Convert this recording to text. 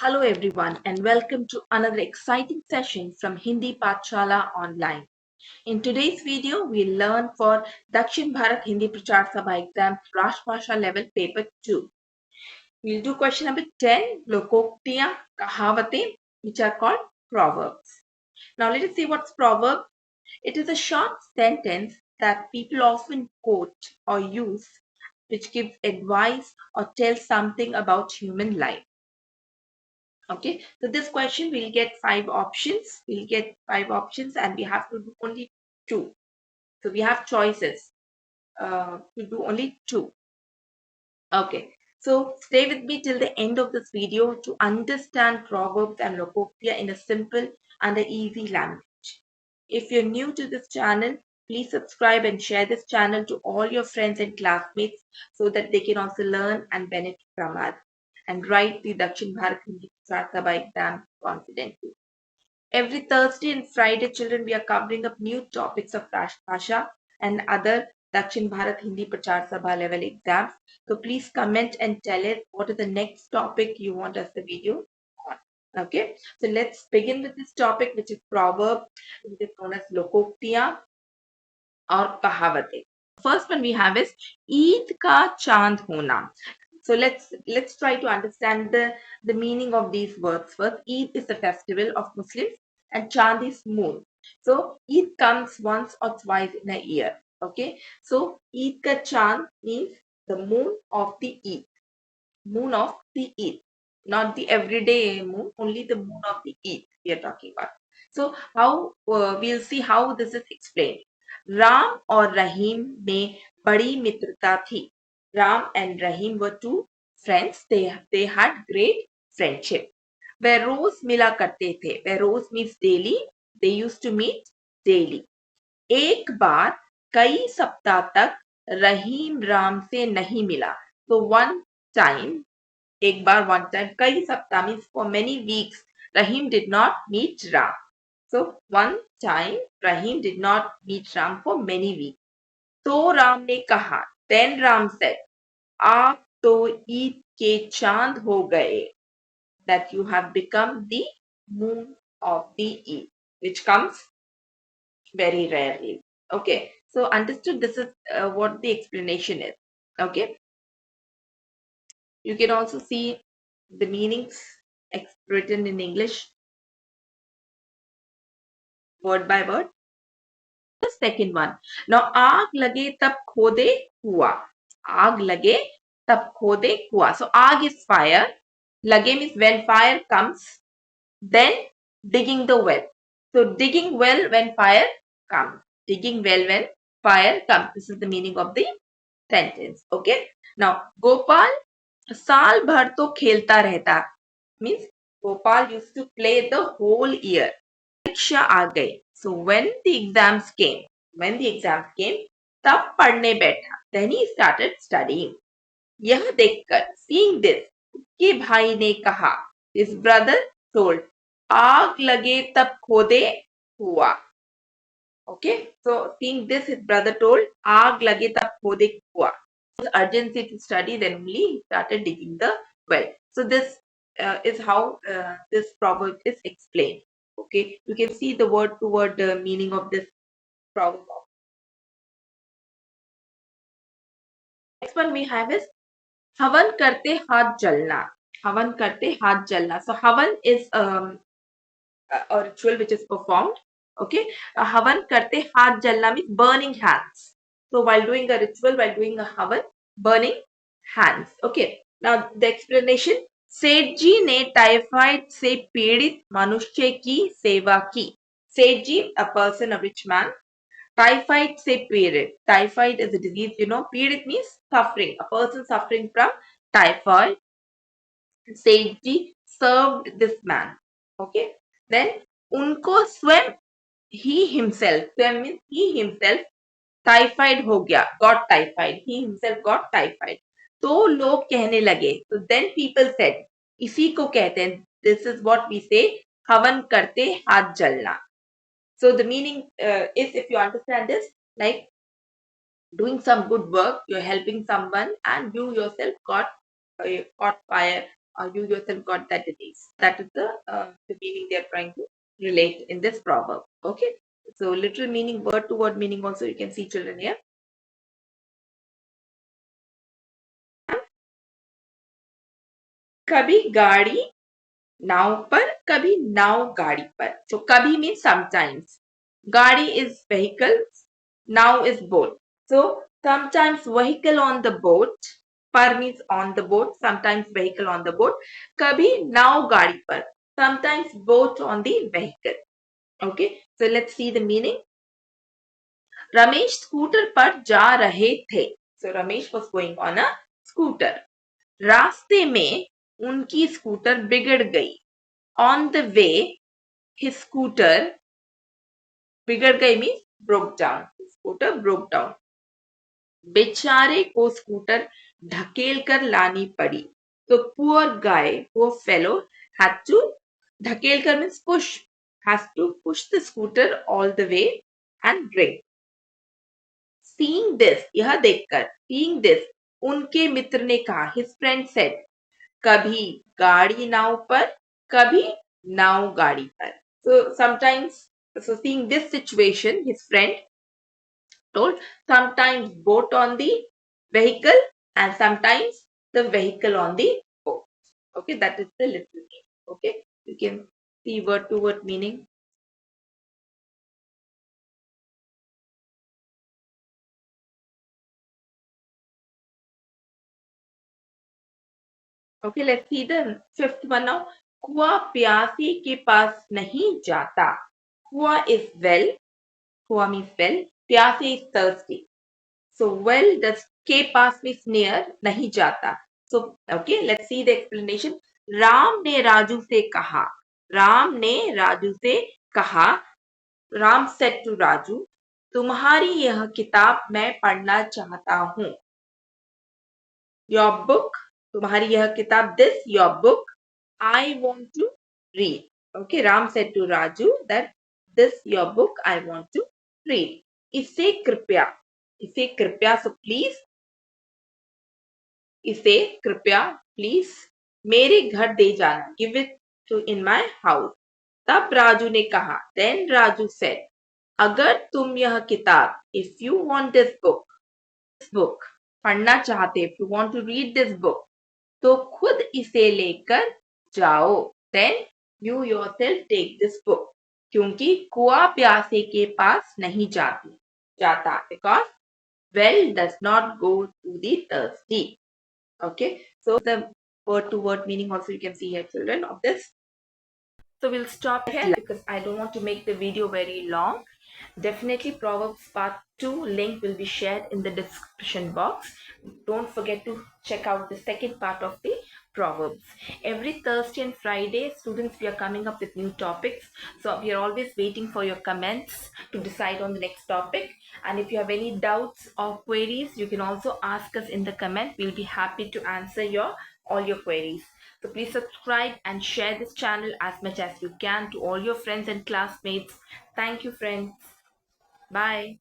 Hello everyone and welcome to another exciting session from Hindi Pathshala Online. In today's video, we'll learn for Dakshin Bharat Hindi Prachar Sabha exam Rashtrabhasha level paper 2. We'll do question number 10, Lokoktiya Kahavate, which are called proverbs. Now let us see what's proverb. It is a short sentence that people often quote or use which gives advice or tells something about human life. Okay, so this question we'll get five options. We'll get five options and we have to do only two. So we have choices to do only two. Okay, so stay with me till the end of this video to understand proverbs and lokoktya in a simple and a easy language. If you're new to this channel, please subscribe and share this channel to all your friends and classmates so that they can also learn and benefit from us and write the Dakshin Bharat Hindi Prachar Sabha exam confidently. Every Thursday and Friday, children, we are covering up new topics of Rashtrabhasha and other Dakshin Bharat Hindi Prachar Sabha level exams. So please comment and tell us what is the next topic you want us the video on. Okay, so let's begin with this topic, which is proverb, which is known as Lokoktiya or Kahavate. First one we have is Eid ka Chand Hona. So let's try to understand the meaning of these words first. Eid is a festival of Muslims and Chand is moon. So Eid comes once or twice in a year. Okay. So Eid ka Chand means the moon of the Eid. Moon of the Eid. Not the everyday moon, only the moon of the Eid we are talking about. So how we'll see how this is explained. Ram और Rahim में बड़ी मित्रता थी. Ram and Rahim were two friends. They had great friendship. वह रोज मिला करते थे. वह रोज means daily. They used to meet daily. एक बार कई सप्ताह तक रहीम राम से नहीं मिला. So one time, एक बार one time, कई सप्ताह means for many weeks, Rahim did not meet Ram. So one time Rahim did not meet Ram for many weeks. तो राम ने कहा, then Ram said, आप तो ईद के चांद हो गए, that you have become the moon of the Eid, which comes very rarely. Okay, so understood this is what the explanation is. Okay, you can also see the meanings written in English word by word. The second one. Now, आग लगे तब खोदे कुआं. आग लगे तब खोदे कुआं. So, आग is fire. Lage means when fire comes, then digging the well. So, digging well when fire comes. Digging well when fire comes. This is the meaning of the sentence. Okay. Now, Gopal साल भर तो खेलता रहता. Means Gopal used to play the whole year. परीक्षा आ गई. So when the exams came, तब पढ़ने बैठा. Then he started studying. यह देखकर, seeing this, उसके भाई ने कहा, his brother told, आग लगे तब खोदे कुआं. Okay, so seeing this, his brother told, आग लगे तब खोदे कुआं. Urgency to study, then only he started digging the well. So this is how this proverb is explained. Okay, you can see the word to word meaning of this proverb. Next one we have is हवन करते हाथ जलना. हवन करते हाथ जलना. So havan is a ritual which is performed. Okay, havan karte haath jalna means burning hands. So while doing a ritual, while doing a havan, burning hands. Okay, now the explanation. सेठ जी ने typhoid से पीड़ित मनुष्य की सेवा की. सेठ जी, a person, a rich man. Typhoid se पीड़ित. Typhoid is a disease, you know. पीड़ित means suffering. A person suffering from typhoid. सेठ जी served this man. Okay, then उनको स्वयं he himself, स्वयं means he himself, टाइफाइड हो गया, got typhoid, he himself got typhoid. तो लोग कहने लगे, so then people said, इसी को कहते हैं, this is what we say, हवन करते हाथ जलना. So the meaning is, if you understand this, like doing some good work, you're helping someone and you yourself caught fire You yourself got that disease. That is the meaning they are trying to relate in this proverb. Okay. So literal meaning, word to word meaning also you can see, children, here. कभी गाड़ी नाव पर, कभी नाव गाड़ी पर. So कभी means sometimes. Gadi is vehicle. Now is boat. So sometimes vehicle on the boat. Par means on the boat. Sometimes vehicle on the boat. Kabhi now gadi par. Sometimes boat on the vehicle. Okay. So let's see the meaning. Ramesh scooter पर जा रहे थे. So Ramesh was going on a scooter. रास्ते में उनकी scooter बिगड़ गई. On the way, his scooter बिगड़ गई means broke down. Scooter broke down. बेचारे को स्कूटर ढकेल कर लानी पड़ी. तो poor guy, poor fellow had to ढकेल कर means push, has to push the scooter all the way and bring. Seeing this, यह देखकर, seeing this, उनके मित्र ने कहा, his friend said, कभी गाड़ी नाव पर, कभी नाव गाड़ी पर. So sometimes, so seeing this situation, his friend told, sometimes boat on the vehicle and sometimes the vehicle on the boat. Okay, that is the little meaning. Okay, you can see word to word meaning. Okay, let's see the fifth one now. कुआ प्यासी के पास नहीं जाता. कुआ is well. Kuwa means well. Pyasi is thirsty. So well does ke pass means near, nahi jata. So okay, let's see the explanation. Ram ने राजू से कहा. राम ने राजू से कहा. राम said to राजू, तुम्हारी यह किताब मैं पढ़ना चाहता हूँ. Your book, तुम्हारी यह किताब, this your book, I want to read. Okay, Ram said to Raju that this your book I want to read. इसे कृपया, इसे कृपया, so please, इसे कृपया please मेरे घर दे जाना, give it to in my house. तब राजू ने कहा, then Raju said, अगर तुम यह किताब, if you want this book पढ़ना चाहते, if you want to read this book, तो खुद इसे लेकर जाओ. Then you yourself take this book. क्योंकि कुआ प्यासे के पास नहीं जाता. Because well does not go to the thirsty. Okay, so the word to word meaning also you can see here, children, of this. So we'll stop here because I don't want to make the video very long. Definitely Proverbs part 2 link will be shared in the description box. Don't forget to check out the second part of the Proverbs. Every Thursday and Friday, students, we are coming up with new topics. So we are always waiting for your comments to decide on the next topic. And if you have any doubts or queries, you can also ask us in the comment. We'll be happy to answer all your queries. So please subscribe and share this channel as much as you can to all your friends and classmates. Thank you, friends. Bye.